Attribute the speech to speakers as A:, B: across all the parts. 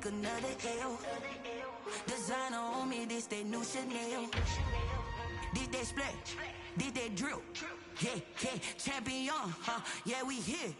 A: take another L. Designer on me, this they new Chanel. This they splash, this they drill. Yeah, yeah, champion, huh? Yeah, we here.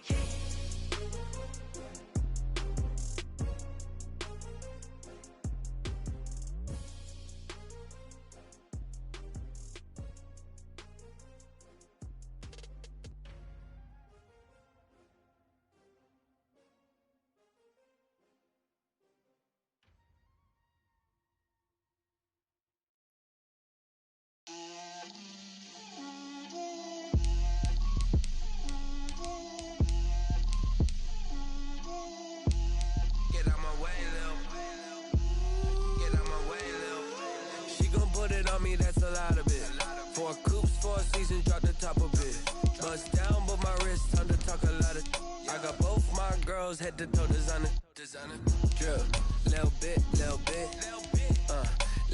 B: That's a lot of it. 4 coops, 4 seasons, drop the top of it. Bust down, but my wrist, time to talk a lot of. I got both my girls head to toe designer. Drill, little bit.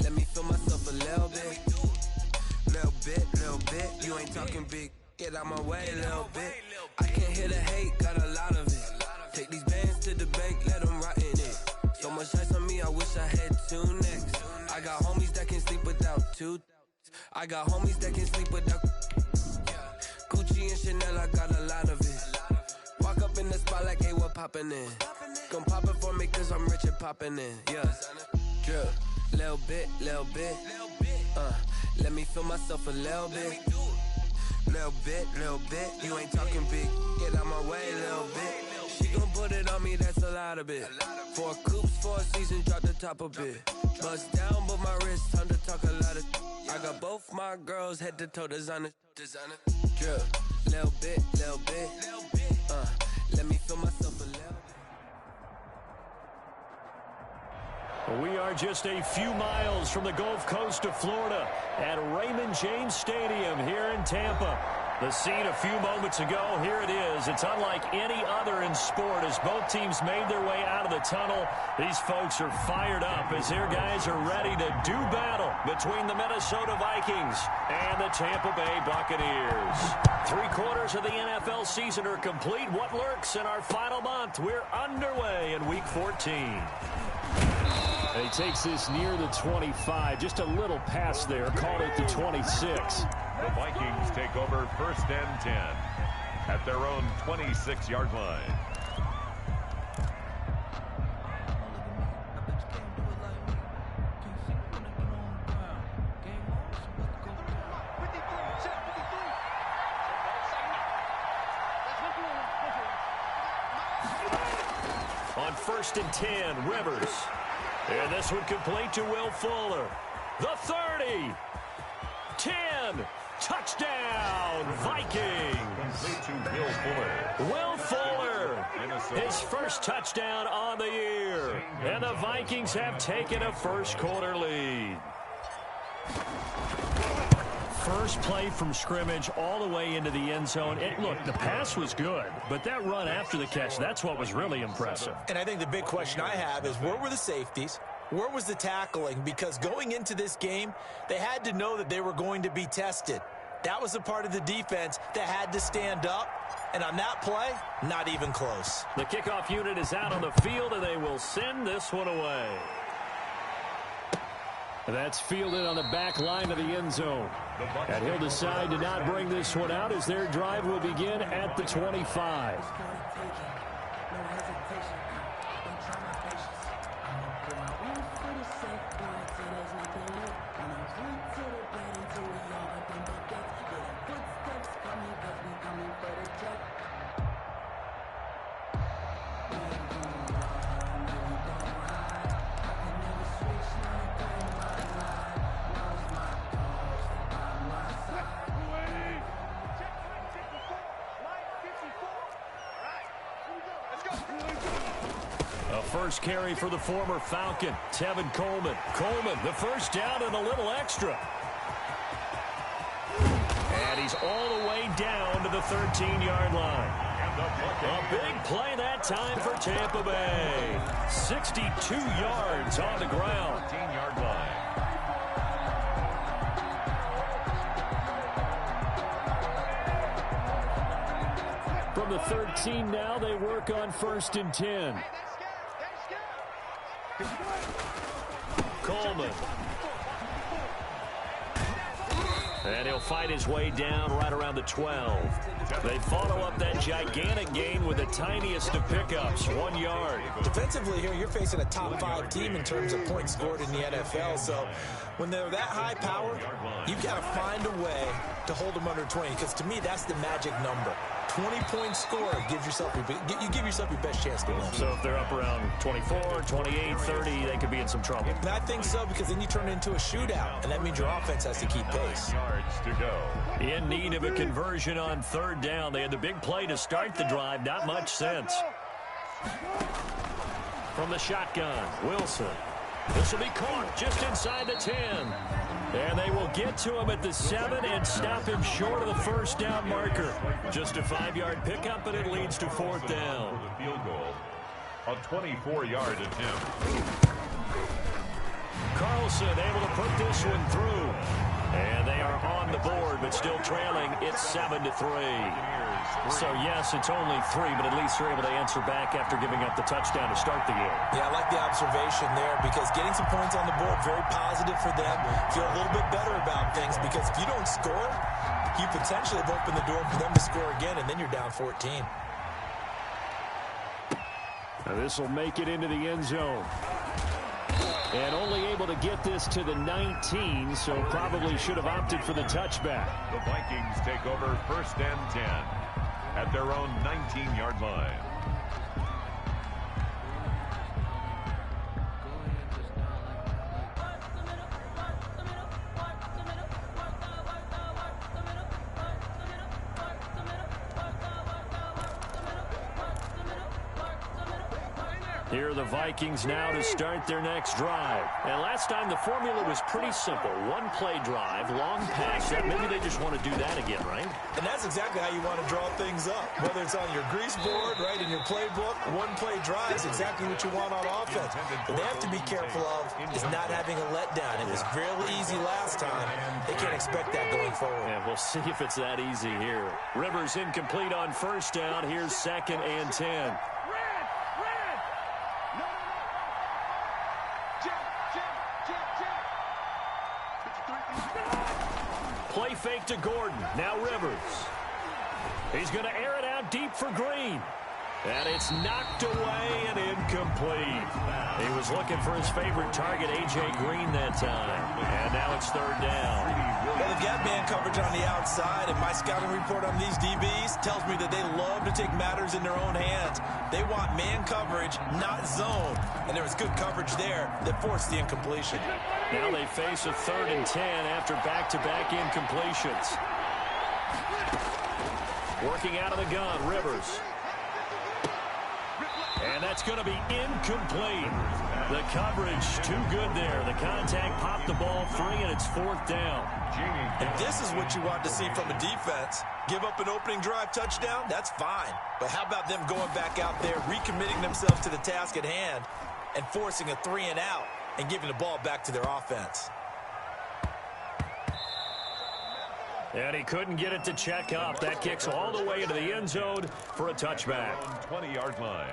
B: Let me feel myself a little bit. Little bit. You ain't talking big. Get out my way, little bit. I can't hear the hate, got a lot of it. Take these bands to the bank, let them rot in it. So much ice on me, I wish I had 2 necks. I got homies that can sleep without 2. I got homies that can sleep without Gucci and Chanel, I got a lot of it. Walk up in the spot like, hey, what poppin' in? Gon' pop it for me cause I'm rich and poppin' in. Yeah, drill, little bit. Let me feel myself a little bit. Little bit. You ain't talking big. Get out my way, little bit. She gon' put it on me, that's a lot of it. 4 coops, 4 seasons, drop the top a bit. Bust down, but my wrist, time to talk a lot of. I got both my girls head to toe designer. Drill, little bit. Let me feel myself a little bit.
C: We are just a few miles from the Gulf Coast of Florida at Raymond James Stadium here in Tampa. The scene a few moments ago, here it is. It's unlike any other in sport as both teams made their way out of the tunnel. These folks are fired up as their guys are ready to do battle between the Minnesota Vikings and the Tampa Bay Buccaneers. 3/4 of the NFL season are complete. What lurks in our final month? We're underway in Week 14.
D: And he takes this near the 25. Just a little pass there. Called it the 26.
E: The Vikings take over 1st and 10 at their own 26-yard line.
C: On 1st and 10, Rivers. And this one complete to Will Fuller. The 30. 10. Touchdown, Vikings. Will Fuller, his first touchdown on the year. And the Vikings have taken a 1st-quarter lead. First play from scrimmage all the way into the end zone. And look, the pass was good, but that run after the catch, that's what was really impressive.
F: And I think the big question I have is, where were the safeties? Where was the tackling? Because going into this game, they had to know that they were going to be tested. That was a part of the defense that had to stand up. And on that play, not even close.
C: The kickoff unit is out on the field, and they will send this one away.
D: That's fielded on the back line of the end zone. And he'll decide to not bring this one out as their drive will begin at the 25.
C: First carry for the former Falcon, Tevin Coleman. Coleman, the first down and a little extra. And he's all the way down to the 13-yard line. A big play that time for Tampa Bay. 62 yards on the ground.
E: 13-yard line.
D: From the 13 now, they work on 1st and 10.
C: Coleman. And he'll fight his way down right around the 12. They follow up that gigantic gain with the tiniest of pickups, 1 yard.
F: Defensively here, you're facing a top 5 team in terms of points scored in the NFL. So when they're that high powered, you've got to find a way to hold them under 20. Because to me, that's the magic number. 20-point score gives yourself you give yourself your best chance to win.
C: So if they're up around 24, 28, 30, they could be in some trouble.
F: And I think so, because then you turn it into a shootout, and that means your offense has to keep pace.
E: Yards to go.
C: In need of a conversion on 3rd down. They had the big play to start the drive. Not much sense. From the shotgun, Wilson. This will be caught just inside the 10. And they will get to him at the 7 and stop him short of the 1st down marker. Just a 5-yard pickup, and it leads to 4th down.
E: The field goal. A 24-yard attempt.
C: Carlson able to put this one through. And they are on the board, but still trailing. It's 7-3. So, yes, it's only 3, but at least they're able to answer back after giving up the touchdown to start the game.
F: Yeah, I like the observation there, because getting some points on the board, very positive for them. Feel a little bit better about things, because if you don't score, you potentially have opened the door for them to score again, and then you're down 14.
D: Now this will make it into the end zone. And only able to get this to the 19, so probably should have opted for the touchback.
E: The Vikings take over 1st and 10 at their own 19-yard line.
C: Here are the Vikings now to start their next drive. And last time the formula was pretty simple. 1-play drive, long pass. Maybe they just want to do that again, right?
F: And that's exactly how you want to draw things up. Whether it's on your grease board, right, in your playbook, 1-play drive is exactly what you want on offense. What they have to be careful of is not having a letdown. It was fairly easy last time. They can't expect that going forward.
C: Yeah, we'll see if it's that easy here. Rivers incomplete on 1st down. Here's 2nd and 10. Play fake to Gordon. Now Rivers. He's going to air it out deep for Green. And it's knocked away and incomplete. He was looking for his favorite target, A.J. Green, that time. And now it's 3rd down.
F: Well, they've got man coverage on the outside, and my scouting report on these DBs tells me that they love to take matters in their own hands. They want man coverage, not zone. And there was good coverage there that forced the incompletion.
C: Now they face a 3rd and 10 after back-to-back incompletions. Working out of the gun, Rivers. And that's going to be incomplete. The coverage too good there. The contact popped the ball free, and it's 4th down.
F: And this is what you want to see from a defense. Give up an opening drive touchdown, that's fine. But how about them going back out there, recommitting themselves to the task at hand, and forcing a 3-and-out and giving the ball back to their offense?
C: And he couldn't get it to check up. That kicks all the way into the end zone for a touchback.
E: 20-yard line.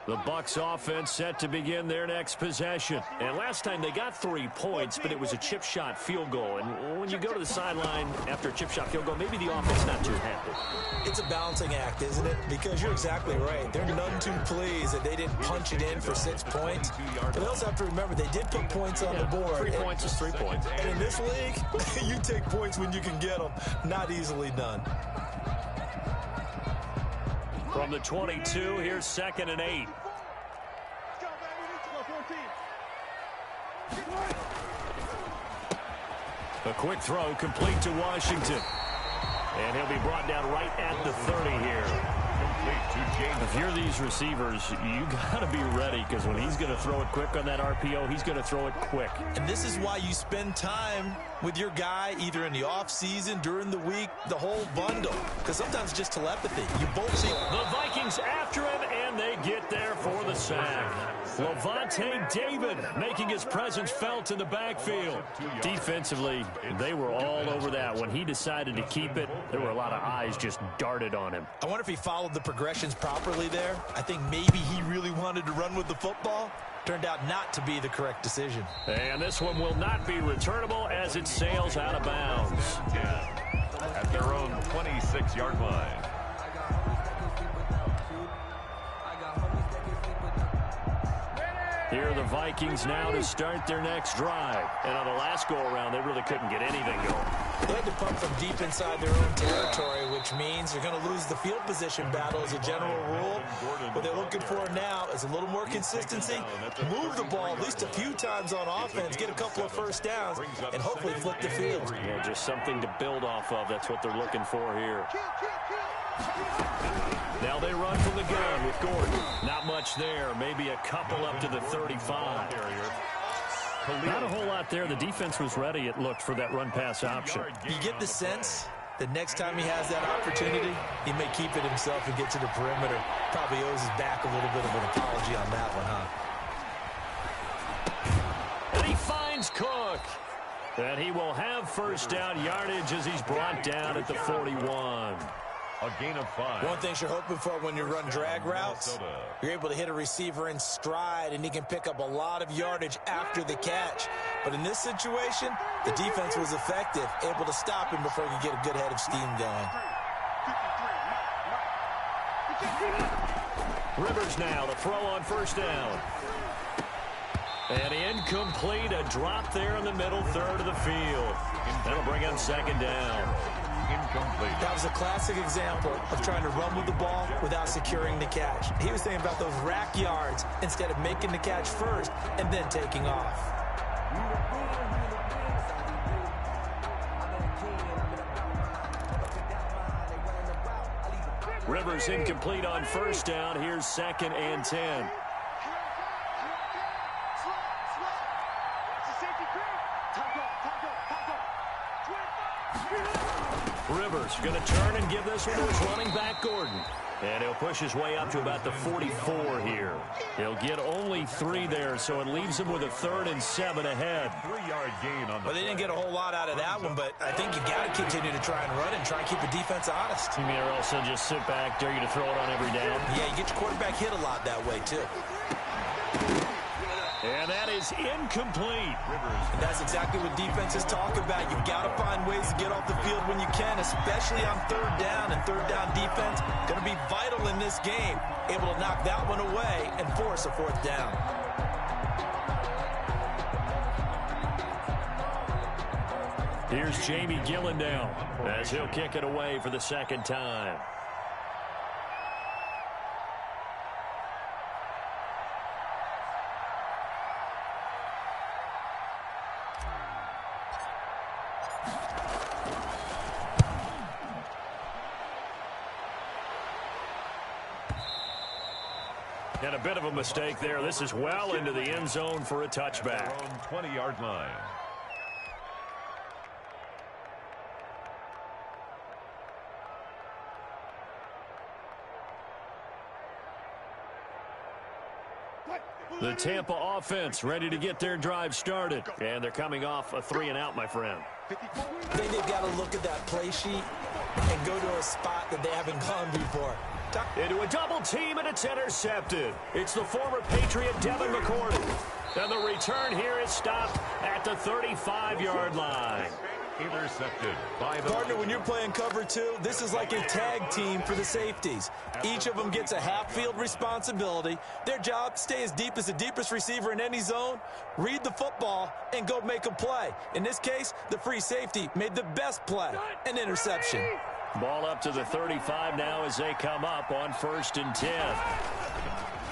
C: The Bucs offense set to begin their next possession. And last time they got 3 points, but it was a chip shot field goal. And when you go to the sideline after a chip shot field goal, maybe the offense not too happy.
F: It's a balancing act, isn't it? Because you're exactly right. They're none too pleased that they didn't punch it in for 6 points. But they also have to remember they did put points on the board.
C: 3 points is 3 points.
F: And in this league, you take points when you can get them. Not easily done.
C: From the 22, here's 2nd and 8. A quick throw complete to Washington. And he'll be brought down right at the 30 here. If you're these receivers, you got to be ready, because when he's going to throw it quick on that RPO, he's going to throw it quick.
F: And this is why you spend time with your guy either in the offseason, during the week, the whole bundle. Because sometimes it's just telepathy. You both see.
C: The Vikings after him, and they get there for the sack. Levante David making his presence felt in the backfield. Defensively, they were all over that. When he decided to keep it, there were a lot of eyes just darted on him.
F: I wonder if he followed the progressions properly there. I think maybe he really wanted to run with the football. Turned out not to be the correct decision.
C: And this one will not be returnable as it sails out of bounds.
E: At their own 26-yard line.
C: Here are the Vikings now to start their next drive. And on the last go-around, they really couldn't get anything going.
F: They had to pump from deep inside their own territory, which means you're going to lose the field position battle as a general rule. What they're looking for now is a little more consistency, move the ball at least a few times on offense, get a couple of first downs, and hopefully flip the field.
C: Yeah, just something to build off of. That's what they're looking for here. Now they run from the gun with Gordon. Not much there. Maybe a couple up to the 35. Not a whole lot there. The defense was ready, it looked, for that run-pass option.
F: You get the sense that next time he has that opportunity, he may keep it himself and get to the perimeter. Probably owes his back a little bit of an apology on that one, huh?
C: And he finds Cook. And he will have first down yardage as he's brought down at the 41.
E: A gain of 5.
F: One thing you're hoping for when you run drag routes, you're able to hit a receiver in stride, and he can pick up a lot of yardage after the catch. But in this situation, the defense was effective, able to stop him before he could get a good head of steam going.
C: Rivers now to throw on first down. And incomplete, a drop there in the middle third of the field. That'll bring him second down.
E: Incomplete.
F: That was a classic example of trying to run with the ball without securing the catch. He was thinking about those rack yards instead of making the catch first and then taking off.
C: Rivers incomplete on first down. Here's 2nd and 10. Rivers going to turn and give this one to his running back, Gordon. And he'll push his way up to about the 44 here. He'll get only 3 there, so it leaves him with a 3rd and 7 ahead.
E: 3-yard gain on the
F: Well, they didn't get a whole lot out of that one, but I think you got to continue to try and run and try and keep the defense honest.
C: You mean, or else they'll just sit back, dare you to throw it on every down?
F: Yeah, you get your quarterback hit a lot that way, too.
C: And that is incomplete.
F: And that's exactly what defenses talk about. You've got to find ways to get off the field when you can, especially on 3rd down. And 3rd down defense going to be vital in this game. Able to knock that one away and force a 4th down.
C: Here's Jamie Gillen now as he'll kick it away for the 2nd time. And a bit of a mistake there. This is well into the end zone for a touchback.
E: 20-yard line.
C: The Tampa offense ready to get their drive started. And they're coming off a 3-and-out, my friend.
F: I think they've got to look at that play sheet and go to a spot that they haven't gone before.
C: Into a double team, and it's intercepted. It's the former Patriot Devin McCourty. And the return here is stopped at the 35-yard line.
E: Intercepted by the...
F: Partner, when you're playing cover 2, this is like a tag team for the safeties. Each of them gets a half-field responsibility. Their job, stay as deep as the deepest receiver in any zone, read the football, and go make a play. In this case, the free safety made the best play, an interception.
C: Ball up to the 35 now as they come up on 1st and 10.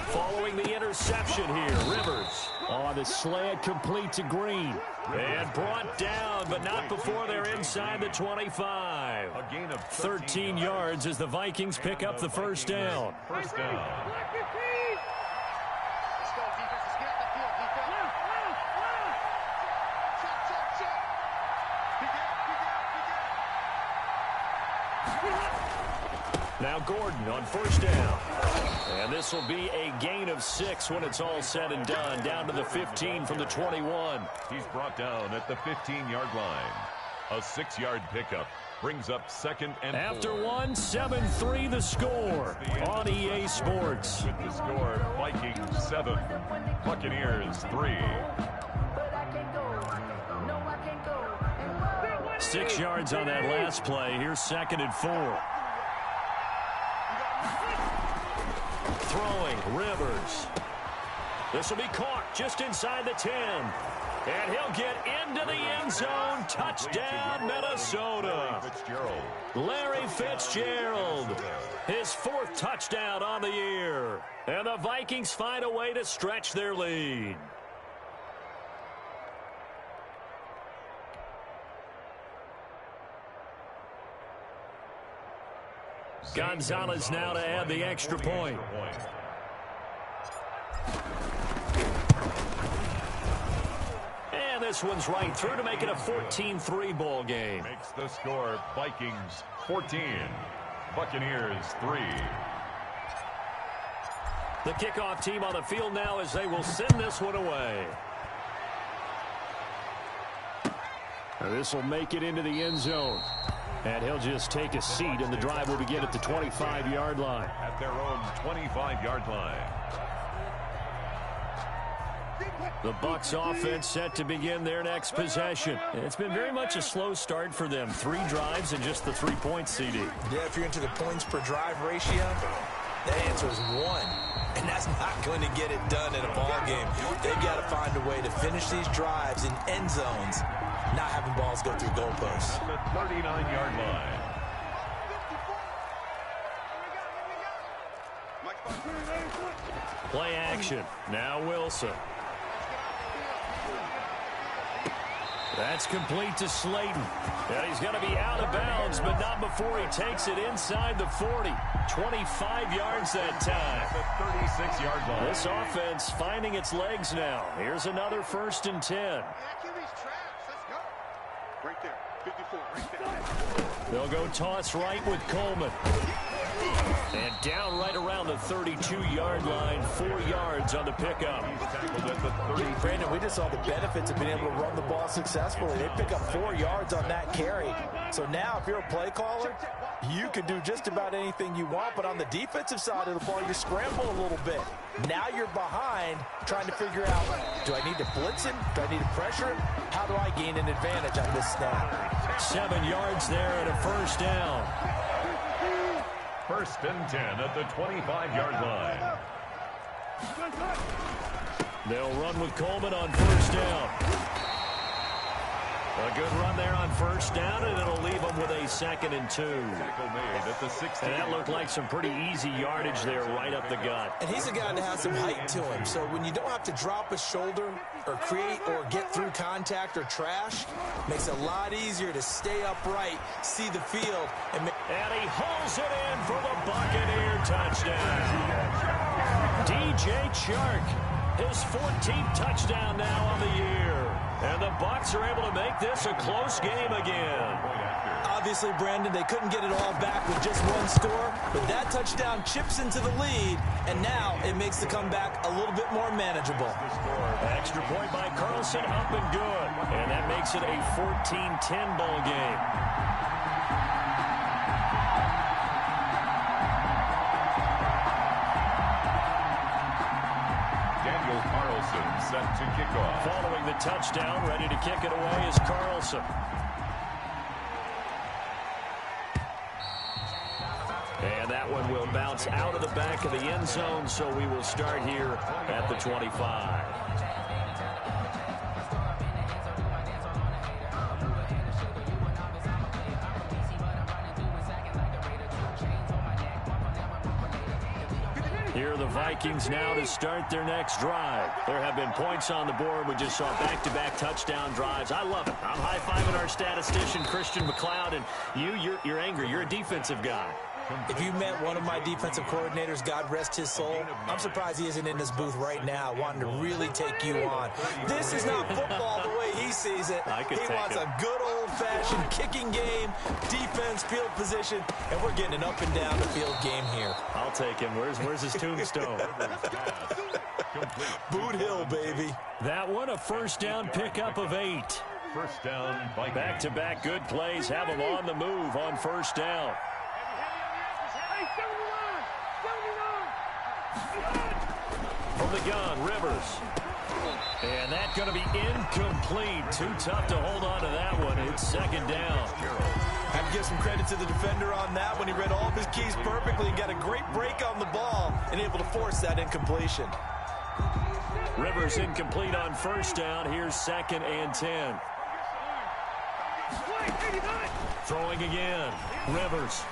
C: Following the interception here, Rivers on the slant, complete to Green. And brought down, but not before they're inside the 25.
E: A gain of
C: 13 yards as the Vikings pick up the 1st down.
E: First down.
C: Now Gordon on first down. And this will be a gain of 6 when it's all said and done. Down to the 15 from the 21.
E: He's brought down at the 15-yard line. A 6-yard pickup brings up 2nd and 4.
C: After 1, 7-3 the score on EA Sports.
E: With the score, Vikings 7, Buccaneers 3.
C: 6 yards on that last play. Here's 2nd and 4. Throwing, Rivers. This will be caught just inside the 10. And he'll get into the end zone. Touchdown, Minnesota. Larry Fitzgerald. His 4th touchdown on the year. And the Vikings find a way to stretch their lead. Gonzalez now to add the extra point. And this one's right through to make it a 14-3 ball game.
E: Makes the score Vikings 14, Buccaneers 3.
C: The kickoff team on the field now as they will send this one away.
D: This will make it into the end zone. And he'll just take a seat, and the drive will begin at the 25-yard line.
E: At their own 25-yard line.
C: The Bucs offense set to begin their next possession. It's been very much a slow start for them. 3 drives and just the 3 points, CD.
F: Yeah, if you're into the points per drive ratio, that answer is 1. And that's not going to get it done in a ball game. They've got to find a way to finish these drives in end zones, not having balls go through goalposts.
E: At the 39-yard line.
C: Play action. Now Wilson. That's complete to Slayton. And he's going to be out of bounds, but not before he takes it inside the 40. 25 yards that time.
E: The 36-yard line.
C: This offense finding its legs now. Here's another 1st and 10.
G: Right there, 54, right there.
C: They'll go toss right with Coleman. And down right around the 32-yard line, 4 yards on the pickup.
E: He's tackled at the 30.
F: Brandon, we just saw the benefits of being able to run the ball successfully. They pick up 4 yards on that carry. So now, if you're a play caller, you can do just about anything you want. But on the defensive side of the ball, you scramble a little bit. Now you're behind, trying to figure out, do I need to blitz him? Do I need to pressure him? How do I gain an advantage on this snap?
C: 7 yards there and a 1st down.
E: 1st and 10 at the 25-yard line.
C: They'll run with Coleman on 1st down. A good run there on 1st down, and it'll leave them with a 2nd and 2.
E: Tackle made at the 16.
C: And that looked like some pretty easy yardage there right up the gut.
F: And he's a guy that has some height to him. So when you don't have to drop a shoulder or create or get through contact or trash, makes it a lot easier to stay upright, see the field. And
C: he hauls it in for the Buccaneer touchdown. DJ Chark, his 14th touchdown now on the year. And the Bucs are able to make this a close game again.
F: Obviously, Brandon, they couldn't get it all back with just 1 score, but that touchdown chips into the lead, and now it makes the comeback a little bit more manageable.
C: Extra point by Carlson, up and good. And that makes it a 14-10 ball game.
E: Set to kick off.
C: Following the touchdown, ready to kick it away is Carlson. And that one will bounce out of the back of the end zone, so we will start here at the 25. Here are the Vikings now to start their next drive. There have been points on the board. We just saw back-to-back touchdown drives. I love it. I'm high-fiving our statistician, Christian McLeod, and you're angry. You're a defensive guy.
F: If you met one of my defensive coordinators, God rest his soul, I'm surprised he isn't in this booth right now wanting to really take you on. This is not football the way he sees it. He wants a good old-fashioned kicking game, defense, field position, and we're getting an up-and-down-the-field game here.
C: I'll take him. Where's his tombstone?
F: Boot Hill, baby.
C: That one, a first down pickup of 8.
E: First down, Vikings.
C: Back-to-back good plays have them on the move on first down. From the gun, Rivers. And that's going to be incomplete. Too tough to hold on to that one. It's second down.
F: I have to give some credit to the defender on that when he read all of his keys perfectly and got a great break on the ball and able to force that incompletion.
C: Rivers incomplete on first down. Here's 2nd and 10. Throwing again. Rivers.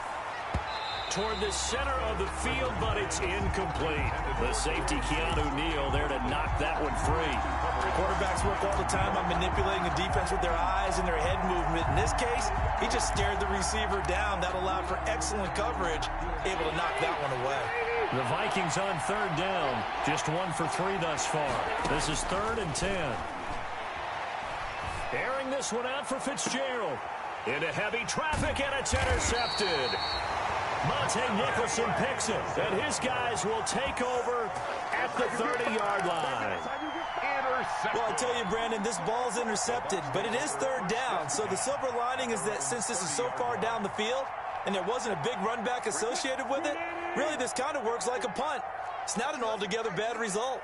C: Toward the center of the field, but it's incomplete. The safety, Keanu Neal, there to knock that one free.
F: Quarterbacks work all the time on manipulating the defense with their eyes and their head movement. In this case, he just stared the receiver down. That allowed for excellent coverage, able to knock that one away.
C: The Vikings on third down, just 1 for 3 thus far. This is 3rd and 10. Airing this one out for Fitzgerald. Into heavy traffic, and it's intercepted. Monte Nicholson picks it, and his guys will take over at the 30-yard line.
F: Well, I tell you, Brandon, this ball's intercepted, but it is third down. So the silver lining is that since this is so far down the field and there wasn't a big run back associated with it, really this kind of works like a punt. It's not an altogether bad result.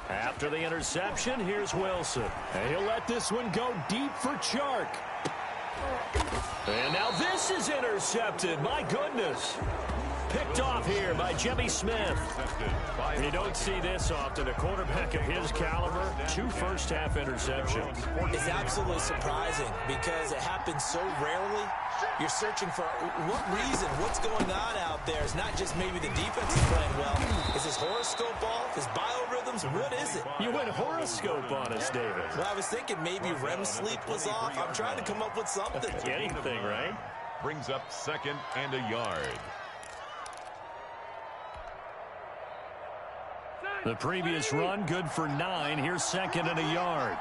C: After the interception, here's Wilson.
D: And he'll let this one go deep for Chark.
C: And now this is intercepted. My goodness. Picked off here by Jimmy Smith. You don't see this often. A quarterback of his caliber, 2 first-half interceptions.
F: It's absolutely surprising because it happens so rarely. You're searching for what reason, what's going on out there. It's not just maybe the defense is playing well. Is his horoscope off? His biorhythms? What is it?
C: You went horoscope on us, David.
F: Well, I was thinking maybe REM sleep was off. I'm trying to come up with something.
C: Anything, right?
E: Brings up 2nd and a yard.
C: The previous run, good for 9. Here's 2nd and a yard.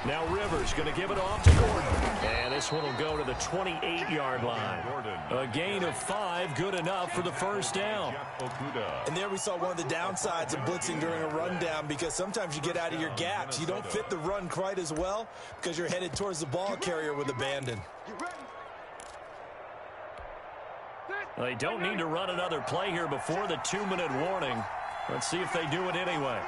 C: Now Rivers going to give it off to Gordon. And this one will go to the 28-yard line. A gain of 5, good enough for the first down.
F: And there we saw one of the downsides of blitzing during a rundown because sometimes you get out of your gaps. You don't fit the run quite as well because you're headed towards the ball carrier with abandon.
C: They don't need to run another play here before the 2-minute warning. Let's see if they do it anyway.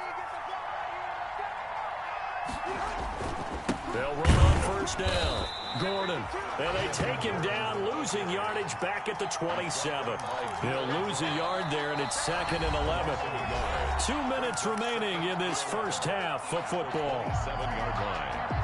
C: They'll run on first down. Gordon. And they take him down, losing yardage back at the 27. He'll lose a yard there, and it's 2nd and 11. 2 minutes remaining in this first half of football.
E: 7-yard line.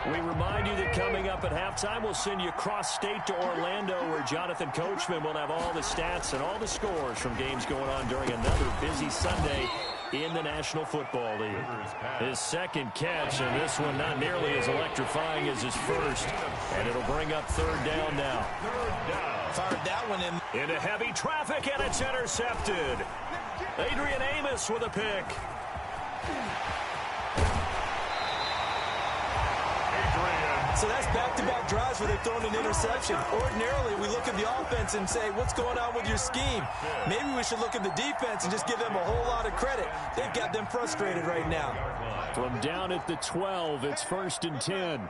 C: We remind you that coming up at halftime, we'll send you cross-state to Orlando, where Jonathan Coachman will have all the stats and all the scores from games going on during another busy Sunday in the National Football League. His 2nd catch, and this one not nearly as electrifying as his first. And it'll bring up 3rd down now.
F: Fired that one in.
C: Into heavy traffic, and it's intercepted. Adrian Amos with a pick.
F: So that's back-to-back drives where they've thrown an interception. Ordinarily, we look at the offense and say, what's going on with your scheme? Maybe we should look at the defense and just give them a whole lot of credit. They've got them frustrated right now.
D: From down at the 12, it's 1st and 10.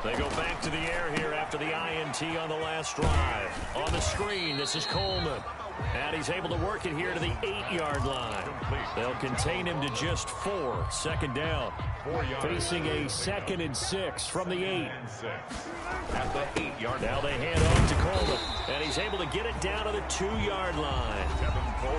C: They go back to the air here after the INT on the last drive. On the screen, this is Coleman. And he's able to work it here to the 8-yard line. They'll contain him to just 4. 2nd down. Facing a 2nd and 6 from the 8.
E: At the 8-yard line.
C: Now they hand off to Coleman. And he's able to get it down to the 2-yard line.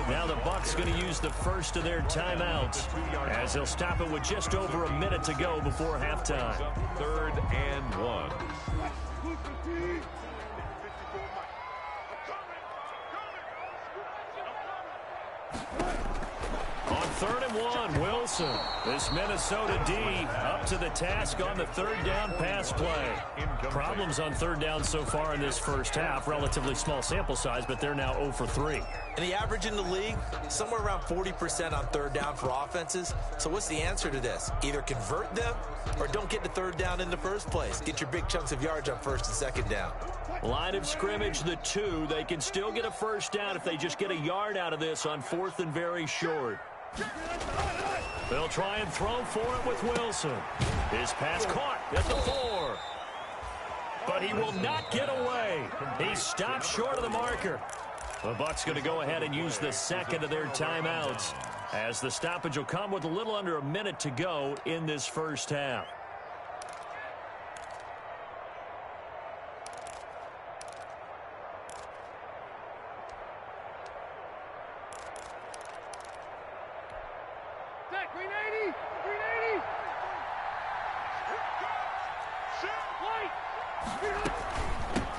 C: Now the Bucs going to use the first of their timeouts as they'll stop it with just over a minute to go before halftime.
E: 3rd and 1.
C: 3rd and 1, Wilson. This Minnesota D up to the task on the 3rd down pass play. Problems on 3rd down so far in this first half. Relatively small sample size, but they're now 0 for 3.
F: And the average in the league, somewhere around 40% on 3rd down for offenses. So what's the answer to this? Either convert them or don't get to 3rd down in the first place. Get your big chunks of yards on 1st and 2nd down.
C: Line of scrimmage, the 2. They can still get a 1st down if they just get a yard out of this on 4th and very short. They'll try and throw for it with Wilson. His pass caught at the 4. But he will not get away. He stopped short of the marker. The Bucs going to go ahead and use the 2nd of their timeouts, as the stoppage will come with a little under a minute to go in this first half.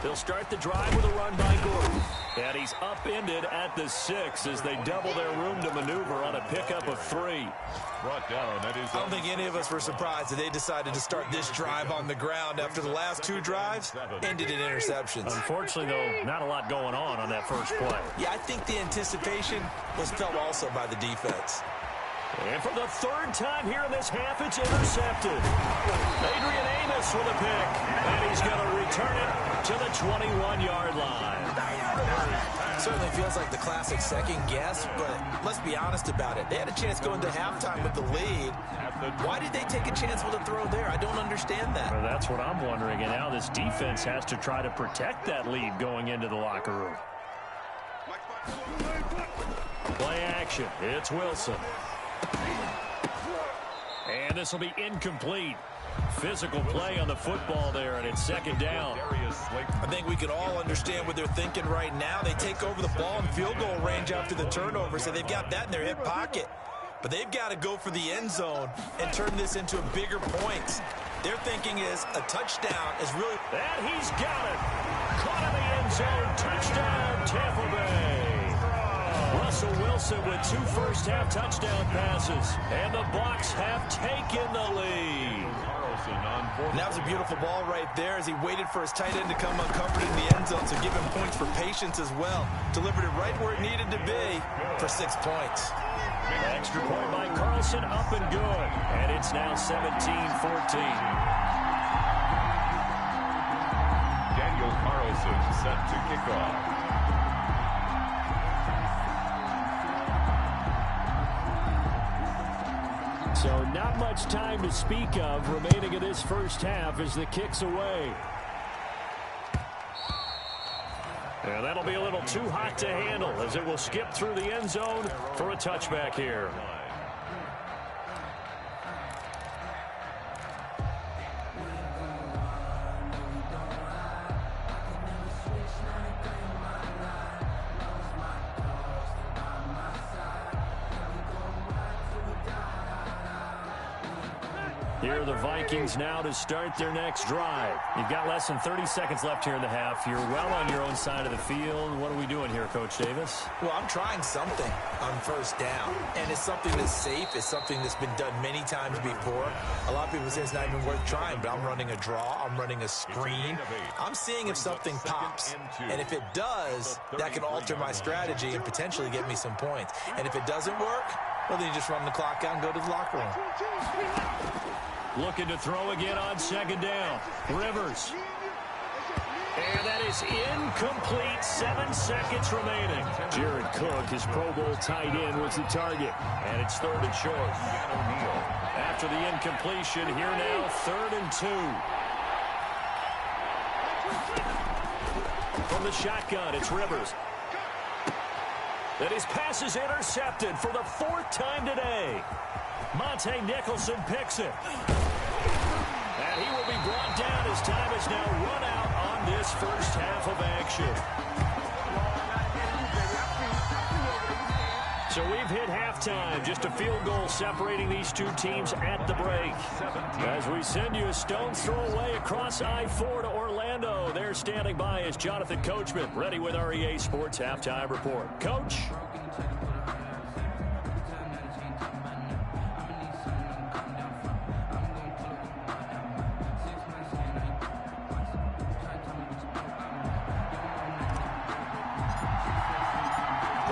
C: They'll start the drive with a run by Gordon. And he's upended at the 6 as they double their room to maneuver on a pickup of 3.
E: Brought down. That is,
F: I don't think any of us were surprised that they decided to start this drive on the ground after the last 2 drives ended in interceptions.
C: Unfortunately, though, not a lot going on that first play.
F: Yeah, I think the anticipation was felt also by the defense.
C: And for the 3rd time here in this half, it's intercepted. Adrian Amos with a pick. And he's going to return it to the 21-yard line.
F: Certainly feels like the classic second guess, but let's be honest about it. They had a chance going to halftime with the lead. Why did they take a chance with a throw there? I don't understand that.
C: Well, that's what I'm wondering. And now this defense has to try to protect that lead going into the locker room. Play action. It's Wilson. And this will be incomplete. Physical play on the football there, and it's 2nd down.
F: I think we can all understand what they're thinking right now. They take over the ball in field goal range after the turnover, so they've got that in their hip pocket. But they've got to go for the end zone and turn this into a bigger point. Their thinking is a touchdown is really...
C: And he's got it. Caught in the end zone. Touchdown, Tampa Bay. Russell Wilson with 2 first-half touchdown passes. And the Bucs have taken the lead.
F: And that was a beautiful ball right there as he waited for his tight end to come uncovered in the end zone, so give him points for patience as well. Delivered it right where it needed to be for 6 points.
C: Extra point by Carlson, up and good. And it's now 17-14.
E: Daniel Carlson set to kick off.
D: So not much time to speak of remaining in this first half as the kick's away.
C: And that'll be a little too hot to handle as it will skip through the end zone for a touchback here. Here are the Vikings now to start their next drive. You've got less than 30 seconds left here in the half. You're well on your own side of the field. What are we doing here, Coach Davis?
F: Well, I'm trying something on 1st down, and it's something that's safe. It's something that's been done many times before. A lot of people say it's not even worth trying, but I'm running a draw. I'm running a screen. I'm seeing if something pops, and if it does, that can alter my strategy and potentially get me some points. And if it doesn't work, well, then you just run the clock out and go to the locker room.
C: Looking to throw again on 2nd down. Rivers. And that is incomplete. 7 seconds remaining.
D: Jared Cook, his Pro Bowl tight end, was the target.
C: And it's 3rd and short. After the incompletion, here now, 3rd and 2. From the shotgun, it's Rivers. That his pass is intercepted for the 4th time today. Monte Nicholson picks it. And he will be brought down as time is now run out on this first half of action. So we've hit halftime. Just a field goal separating these two teams at the break. As we send you a stone's throw away across I-4 to Orlando. There standing by is Jonathan Coachman, ready with our EA Sports Halftime Report. Coach?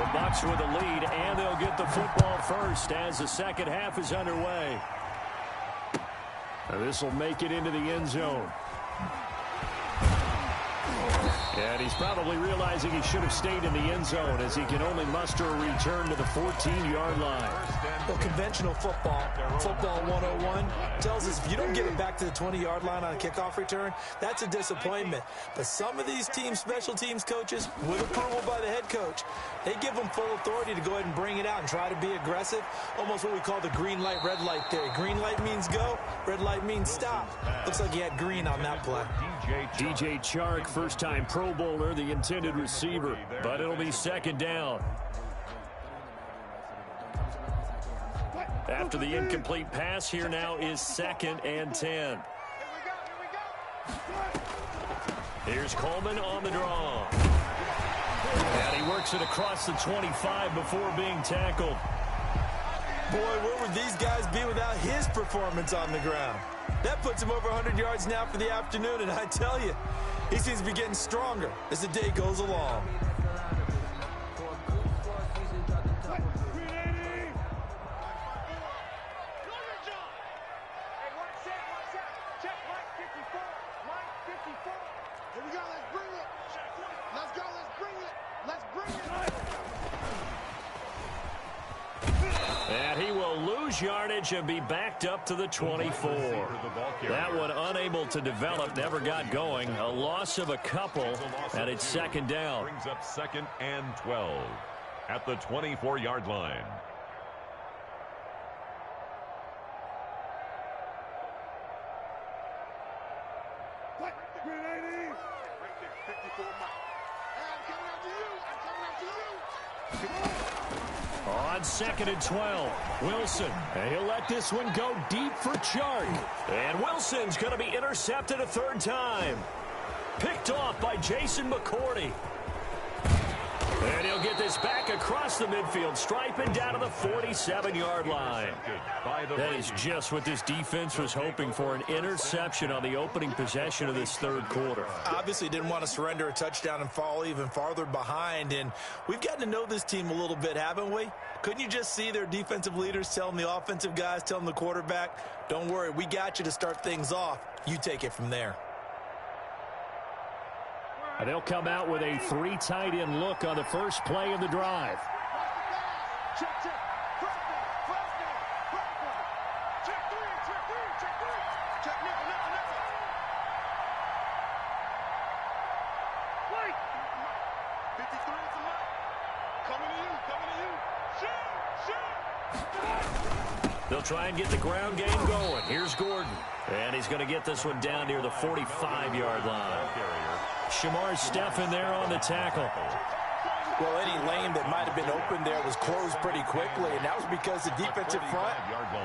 C: The Bucs with a lead, and they'll get the football first as the second half is underway.
D: This will make it into the end zone. And he's probably realizing he should have stayed in the end zone as he can only muster a return to the 14-yard line.
F: Well, conventional football 101, tells us if you don't get it back to the 20-yard line on a kickoff return, that's a disappointment. But some of these teams, special teams coaches, with approval by the head coach, they give them full authority to go ahead and bring it out and try to be aggressive, almost what we call the green light, red light theory. Green light means go, red light means stop. Looks like he had green on that play.
D: DJ Chark, first-time Pro Bowler, the intended receiver,
C: but it'll be second down. After the incomplete pass, here now is 2nd and 10. Here's Coleman on the draw. And he works it across the 25 before being tackled.
F: Boy, where would these guys be without his performance on the ground? That puts him over 100 yards now for the afternoon, and I tell you, he seems to be getting stronger as the day goes along.
C: And he will lose yardage and be backed up to the 24. That one unable to develop, never got going. A loss of a couple, and it's second down.
E: Brings up 2nd and 12 at the 24-yard line.
C: On 2nd and 12, Wilson. And he'll let this one go deep for Chark. And Wilson's going to be intercepted a third time. Picked off by Jason McCourty. And he'll get this back across the midfield, striping down to the 47-yard line. That is just what this defense was hoping for, an interception on the opening possession of this third quarter.
F: Obviously didn't want to surrender a touchdown and fall even farther behind, and we've gotten to know this team a little bit, haven't we? Couldn't you just see their defensive leaders telling the offensive guys, telling the quarterback, don't worry, we got you to start things off. You take it from there.
D: And they'll come out with a 3 tight end look on the first play of the drive.
C: They'll try and get the ground game going. Here's Gordon. And he's going to get this one down near the 45-yard line. Shamar Stephen there on the tackle.
F: Well, any lane that might have been open there was closed pretty quickly, and that was because the defensive front,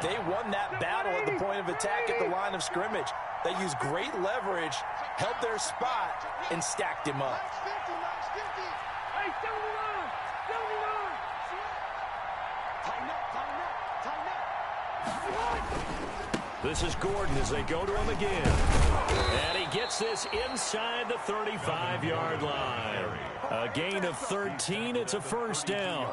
F: they won that battle at the point of attack at the line of scrimmage. They used great leverage, held their spot, and stacked him up.
C: This is Gordon as they go to him again. And he gets this inside the 35-yard line. A gain of 13. It's a first down.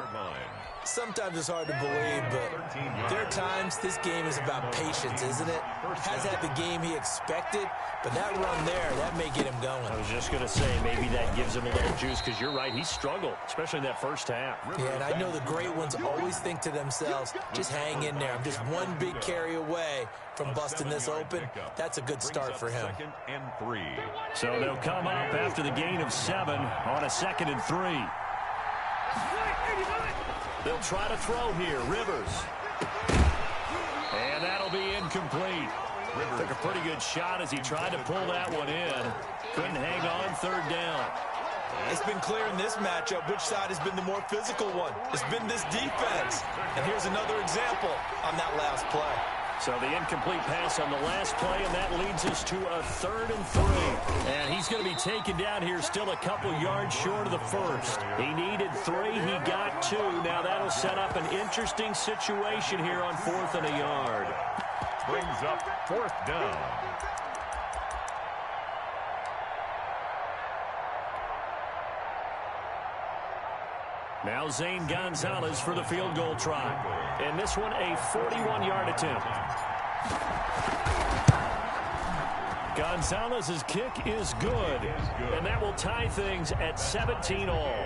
F: Sometimes it's hard to believe, but there are times this game is about patience, isn't it? Has had the game he expected, but that run there, that may get him going.
C: I was just going to say, maybe that gives him a little juice, because you're right, he struggled, especially in that first half.
F: Yeah, and I know the great ones always think to themselves, just hang in there. I'm just one big carry away from busting this open. That's a good start for him.
E: 2nd and 3.
C: So they'll come up after the gain of 7 on a 2nd and 3. They'll try to throw here. Rivers. And that'll be incomplete. Rivers took a pretty good shot as he tried to pull that one in. Couldn't hang on, third down.
F: It's been clear in this matchup which side has been the more physical one. It's been this defense. And here's another example on that last play.
C: So the incomplete pass on the last play, and that leads us to a 3rd and 3. And he's going to be taken down here still a couple yards short of the first. He needed 3. He got 2. Now that'll set up an interesting situation here on 4th and a yard.
E: Brings up 4th down.
C: Now Zane Gonzalez for the field goal try. And this one a 41-yard attempt. Gonzalez's kick is good. And that will tie things at 17 all.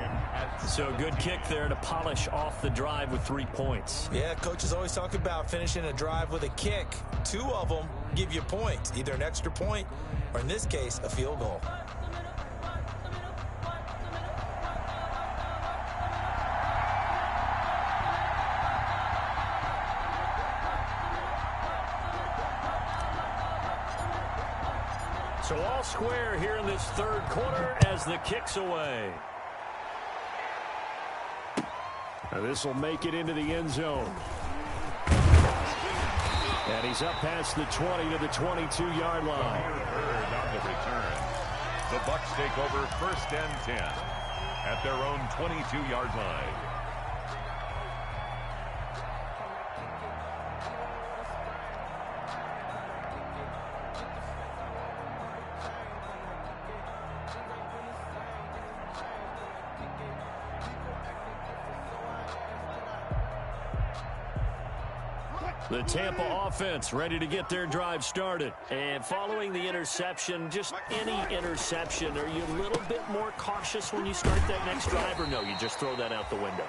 C: So good kick there to polish off the drive with 3 points.
F: Yeah, coaches always talk about finishing a drive with a kick. 2 of them give you points, either an extra point or, in this case, a field goal.
C: So all square here in this third quarter as the kick's away.
D: Now this will make it into the end zone. And he's up past the 20 to the 22-yard line.
E: On the return. The Bucs take over 1st and 10 at their own 22-yard line.
C: The Tampa offense ready to get their drive started. And following the interception, just any interception, are you a little bit more cautious when you start that next drive, or no, you just throw that out the window?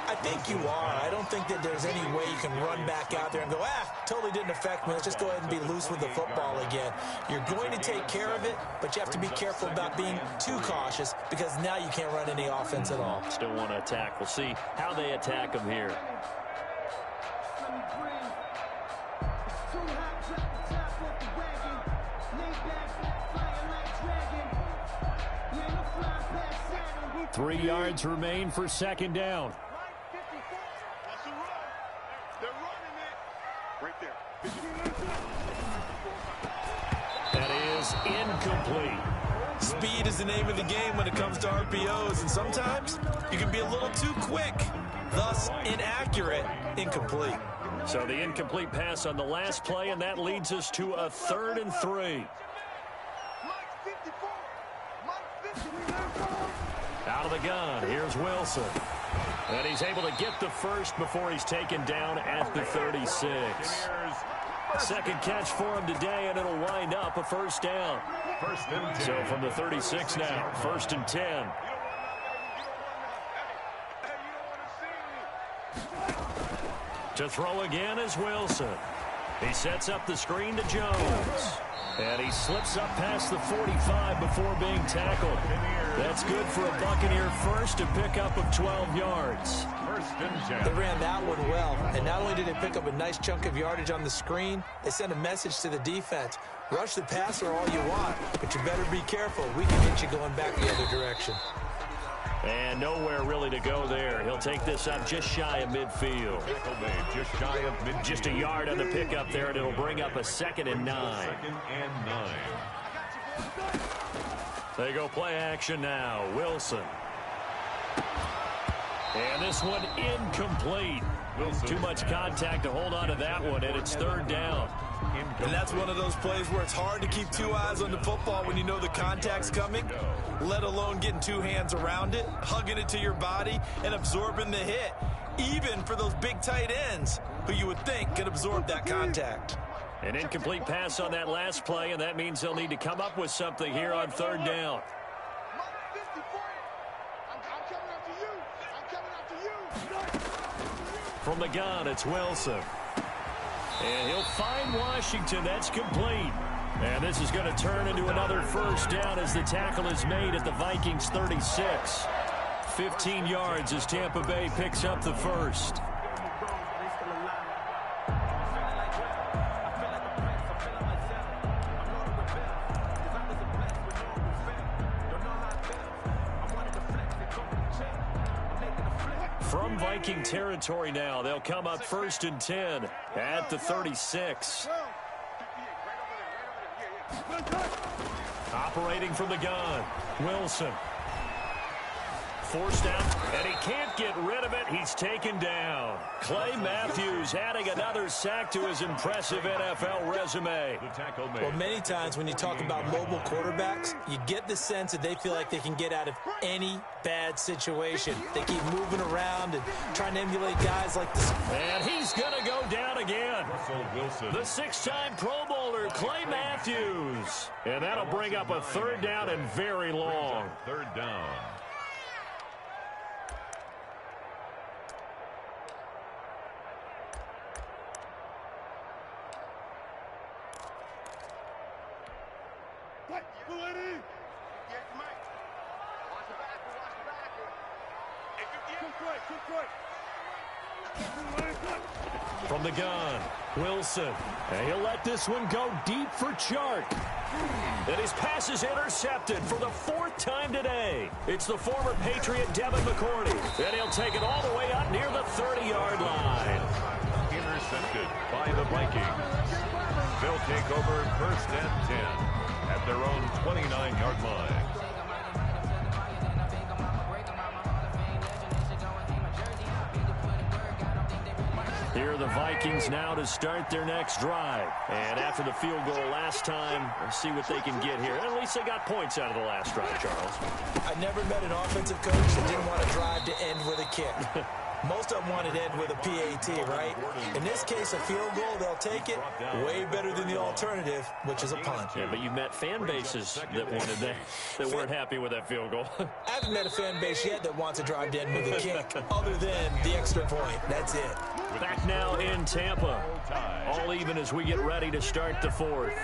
F: I think you are. I don't think that there's any way you can run back out there and go, totally didn't affect me. Let's just go ahead and be loose with the football again. You're going to take care of it, but you have to be careful about being too cautious because now you can't run any offense at all.
C: Still want to attack. We'll see how they attack them here.
D: Three yards remain for second down.
G: That's a run. They're running it. Right there.
C: That is incomplete.
F: Speed is the name of the game when it comes to RPOs, and sometimes you can be a little too quick, thus inaccurate, incomplete.
C: So the incomplete pass on the last play, and that leads us to a 3rd and 3. Out of the gun, here's Wilson. And he's able to get the first before he's taken down at the 36. Second catch for him today, and it'll wind up a 1st down.
E: 1st and 10.
C: So from the 36 now, 1st and 10. To throw again is Wilson. He sets up the screen to Jones. And he slips up past the 45 before being tackled. That's good for a Buccaneer first, a pickup of 12 yards.
E: 1st and 10.
F: They ran that one well, and not only did they pick up a nice chunk of yardage on the screen, they sent a message to the defense. Rush the passer all you want, but you better be careful. We can get you going back the other direction.
C: And nowhere really to go there. He'll take this up just shy of midfield.
E: Just shy of midfield.
C: Just a yard on the pickup there, and it'll bring up a 2nd and 9.
E: 2nd and 9.
C: They go play action now. Wilson. And this one incomplete.
E: Wilson.
C: Too much contact to hold on to that one, and it's 3rd down.
F: And that's one of those plays where it's hard to keep 2 eyes on the football when you know the contact's coming, let alone getting 2 hands around it, hugging it to your body, and absorbing the hit, even for those big tight ends who you would think could absorb that contact.
C: An incomplete pass on that last play, and that means they'll need to come up with something here on 3rd down. From the gun, it's Wilson. And he'll find Washington. That's complete. And this is going to turn into another 1st down as the tackle is made at the Vikings 36. 15 yards as Tampa Bay picks up the first. From Viking territory now, they'll come up 1st and 10 at the 36. Operating from the gun, Wilson. Forced out, and he can't get rid of it. He's taken down. Clay Matthews adding another sack to his impressive NFL resume.
F: Well, many times when you talk about mobile quarterbacks, you get the sense that they feel like they can get out of any bad situation. They keep moving around and trying to emulate guys like this.
C: And he's going to go down again. The 6-time Pro Bowler, Clay Matthews. And that'll bring up a third down and very long.
E: Third down.
C: From the gun, Wilson. And he'll let this one go deep for Chark. And his pass is intercepted for the 4th time today. It's the former Patriot Devin McCourty. And he'll take it all the way up near the 30-yard line.
E: Intercepted by the Vikings. They'll take over 1st and 10 at their own 29-yard line.
C: Here are the Vikings now to start their next drive. And after the field goal last time, let's see what they can get here. At least they got points out of the last drive, Charles.
F: I never met an offensive coach that didn't want to drive to end with a kick. Most of them wanted to end with a PAT, right? In this case, a field goal, they'll take it. Way better than the alternative, which is a punt.
C: Yeah, but you've met fan bases that wanted that weren't happy with that field goal.
F: I haven't met a fan base yet that wants to drive to end with a kick, other than the extra point. That's it.
C: Back now in Tampa. All even as we get ready to start the 4th.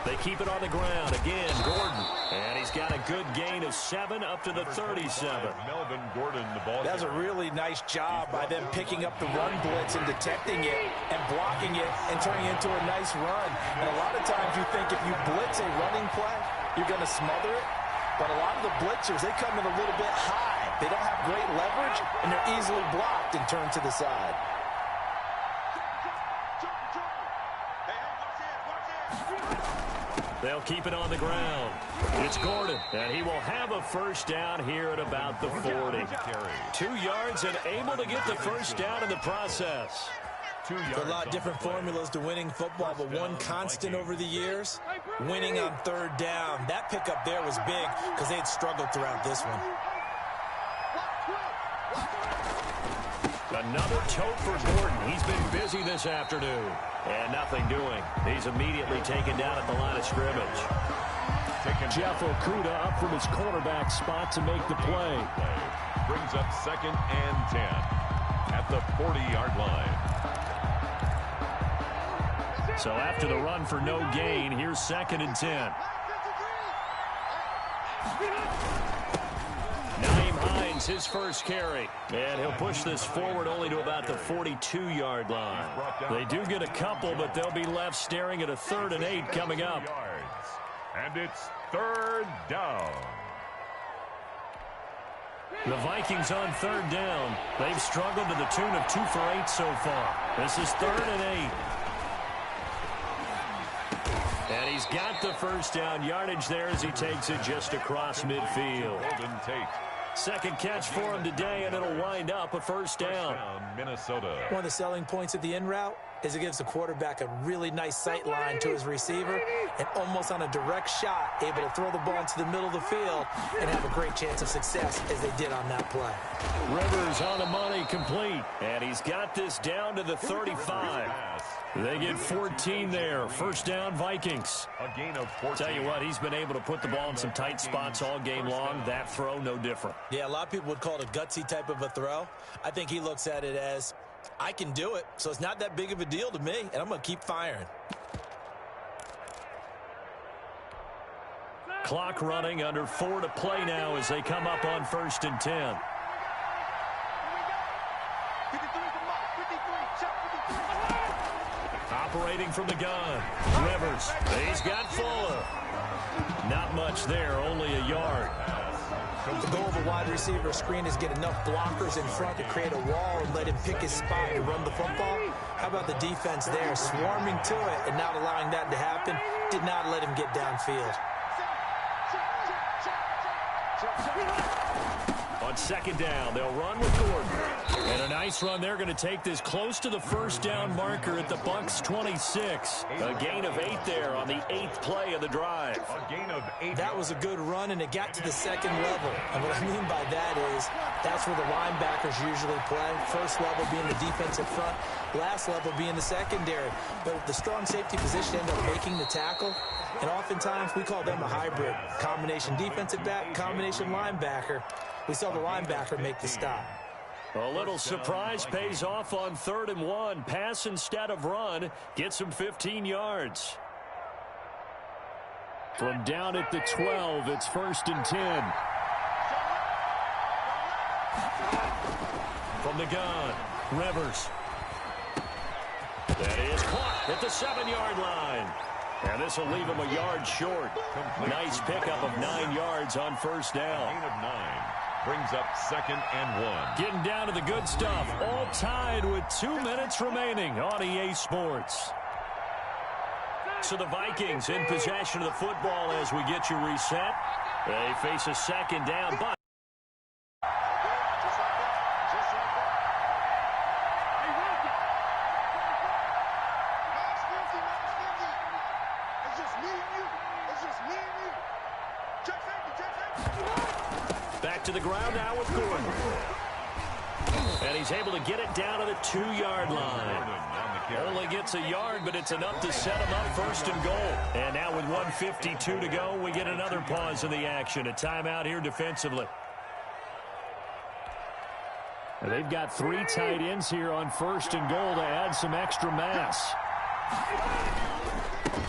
C: They keep it on the ground. Again, Gordon. And he's got a good gain of 7 up to the 37.
E: Melvin Gordon, the ball.
F: That was a really nice job by them picking up the run blitz and detecting it and blocking it and turning it into a nice run. And a lot of times you think if you blitz a running play, you're going to smother it. But a lot of the blitzers, they come in a little bit high. They don't have great leverage, and they're easily blocked and turned to the side.
C: They'll keep it on the ground. It's Gordon, and he will have a first down here at about the 40. 2 yards and able to get the first down in the process.
F: There are a lot of different formulas to winning football, but one constant over the years, winning on 3rd down. That pickup there was big because they had struggled throughout this one.
C: Another tote for Gordon. He's been busy this afternoon. And nothing doing. He's immediately taken down at the line of scrimmage.
D: Jeff Okudah up from his cornerback spot to make the play.
E: Brings up 2nd and 10 at the 40-yard line.
C: So after the run for no gain, here's 2nd and 10. Naeem Hines, his first carry. And he'll push this forward only to about the 42-yard line. They do get a couple, but they'll be left staring at a 3rd and 8 coming up.
E: And it's 3rd down.
C: The Vikings on 3rd down. They've struggled to the tune of 2 for 8 so far. This is 3rd and 8. And he's got the first down yardage there as he takes it just across midfield. Second catch for him today, and it'll wind up a first down.
E: Minnesota.
F: One of the selling points of the in route is it gives the quarterback a really nice sight line to his receiver and almost on a direct shot able to throw the ball into the middle of the field and have a great chance of success as they did on that play.
C: Rivers on the money, complete. And he's got this down to the 35. They get 14 there. First down, Vikings.
E: A gain of 14.
C: Tell you what, he's been able to put the ball in some tight spots all game long. That throw, no different.
F: Yeah, a lot of people would call it a gutsy type of a throw. I think he looks at it as, I can do it, so it's not that big of a deal to me, and I'm going to keep firing.
C: Clock running, under 4 to play now as they come up on 1st and 10. Operating from the gun. Rivers. He's got Fuller. Not much there, only a yard.
F: The goal of a wide receiver screen is get enough blockers in front to create a wall and let him pick his spot to run the football. How about the defense there, swarming to it and not allowing that to happen? Did not let him get downfield.
C: On second down, they'll run with Gordon. And a nice run. They're going to take this close to the first down marker at the Bucs 26. A gain of 8 there on the 8th play of the drive.
E: A gain of 8.
F: That was a good run, and it got to the second level. And what I mean by that is that's where the linebackers usually play. First level being the defensive front, last level being the secondary. But the strong safety position ended up making the tackle. And oftentimes we call them a hybrid. Combination defensive back, combination linebacker. We saw the linebacker make the stop.
C: A little surprise pays off on 3rd and 1. Pass instead of run. Gets him 15 yards. From down at the 12, it's 1st and 10. From the gun, Rivers. That is caught at the 7-yard line. And this will leave him a yard short. Nice pickup of 9 yards on first down.
E: Gain of 9 brings up 2nd and 1.
C: Getting down to the good stuff. All tied with 2 minutes remaining on EA Sports. So the Vikings in possession of the football as we get you reset. They face a second down, but back to the ground now with Gordon. And he's able to get it down to the 2-yard line. Only gets a yard, but it's enough to set him up 1st and goal. And now with 1:52 to go, we get another pause in the action. A timeout here defensively. And they've got 3 tight ends here on 1st and goal to add some extra mass.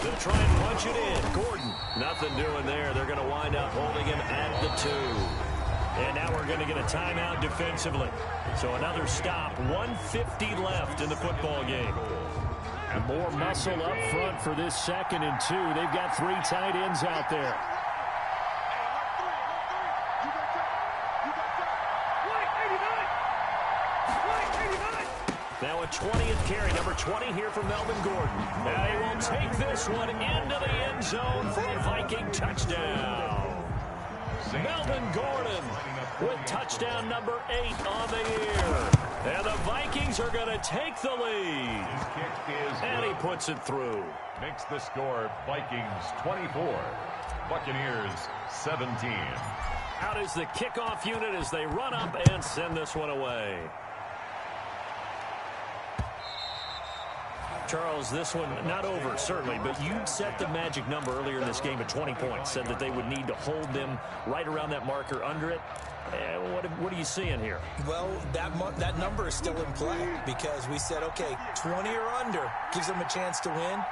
C: They'll try and punch it in. Gordon, nothing doing there. They're going to wind up holding him at the 2. And now we're going to get a timeout defensively. So another stop. 1:50 left in the football game. And more muscle up front for this 2nd and 2. They've got 3 tight ends out there. Now a 20th carry, number 20 here for Melvin Gordon. And he will take this one into the end zone for a Viking touchdown. Melvin Gordon with touchdown number 8 on the year. And the Vikings are going to take the lead. And he puts it through.
E: Makes the score Vikings 24, Buccaneers 17.
C: Out is the kickoff unit as they run up and send this one away. Charles, this one not over, certainly, but you set the magic number earlier in this game at 20 points, said that they would need to hold them right around that marker under it. What are you seeing here?
F: Well, that number is still in play because we said, okay, 20 or under gives them a chance to win.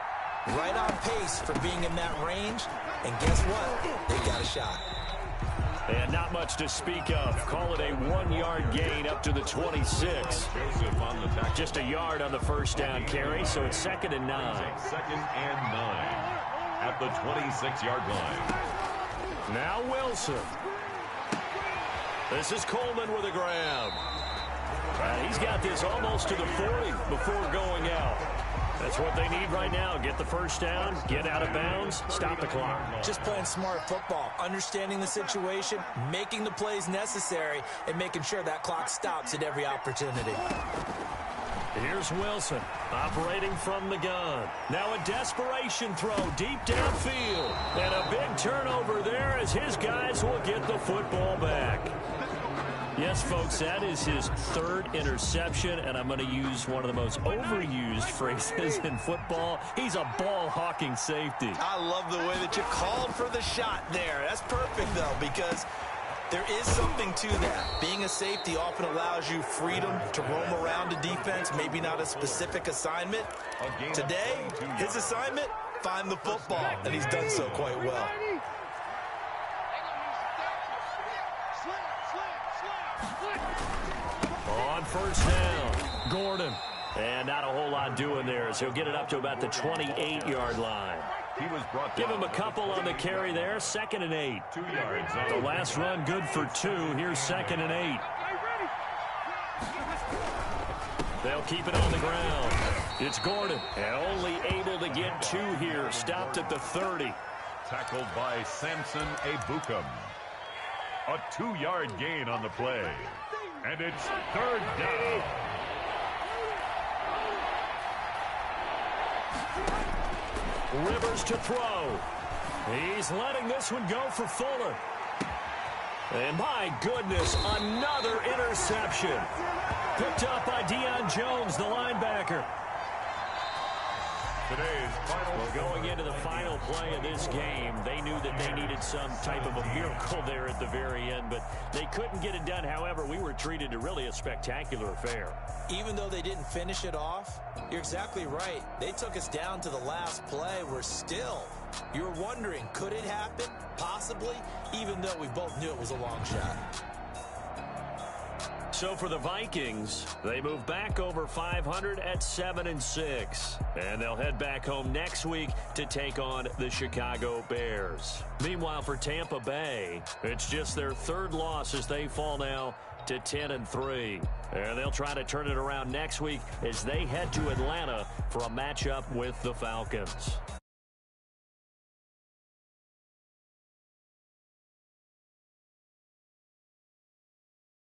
F: Right on pace for being in that range. And guess what? They got a shot.
C: And not much to speak of. Call it a 1-yard gain up to the 26. Just a yard on the first down carry, so it's 2nd and 9.
E: 2nd and 9 at the 26-yard line.
C: Now Wilson. This is Coleman with a grab. He's got this almost to the 40 before going out. That's what they need right now. Get the first down, get out of bounds, stop the clock.
F: Just playing smart football, understanding the situation, making the plays necessary, and making sure that clock stops at every opportunity.
C: Here's Wilson operating from the gun. Now a desperation throw deep downfield. And a big turnover there as his guys will get the football back. Yes, folks, that is his 3rd interception, and I'm going to use one of the most overused phrases in football. He's a ball-hawking safety.
F: I love the way that you called for the shot there. That's perfect, though, because there is something to that. Being a safety often allows you freedom to roam around a defense, maybe not a specific assignment. Today, his assignment, find the football, and he's done so quite well.
C: On first down, Gordon. And not a whole lot doing there as he'll get it up to about the 28-yard line.
E: He was brought
C: Give
E: down.
C: him a couple on the carry there. 2nd and 8.
E: 2 yards.
C: The last run good for 2. Here's 2nd and 8. They'll keep it on the ground. It's Gordon. And only able to get 2 here. Stopped at the 30.
E: Tackled by Samson Ebukam. A 2-yard gain on the play. And it's 3rd down.
C: Rivers to throw. He's letting this one go for Fuller. And my goodness, another interception. Picked up by Deion Jones, the linebacker.
E: Today's final.
C: Well, going into the final play of this game, they knew that they needed some type of a miracle there at the very end, but they couldn't get it done. However, we were treated to really a spectacular affair.
F: Even though they didn't finish it off, you're exactly right. They took us down to the last play. We're still, you're wondering, could it happen? Possibly, even though we both knew it was a long shot.
C: So for the Vikings, they move back over 500 at 7-6. And they'll head back home next week to take on the Chicago Bears. Meanwhile, for Tampa Bay, it's just their 3rd loss as they fall now to 10-3. And they'll try to turn it around next week as they head to Atlanta for a matchup with the Falcons.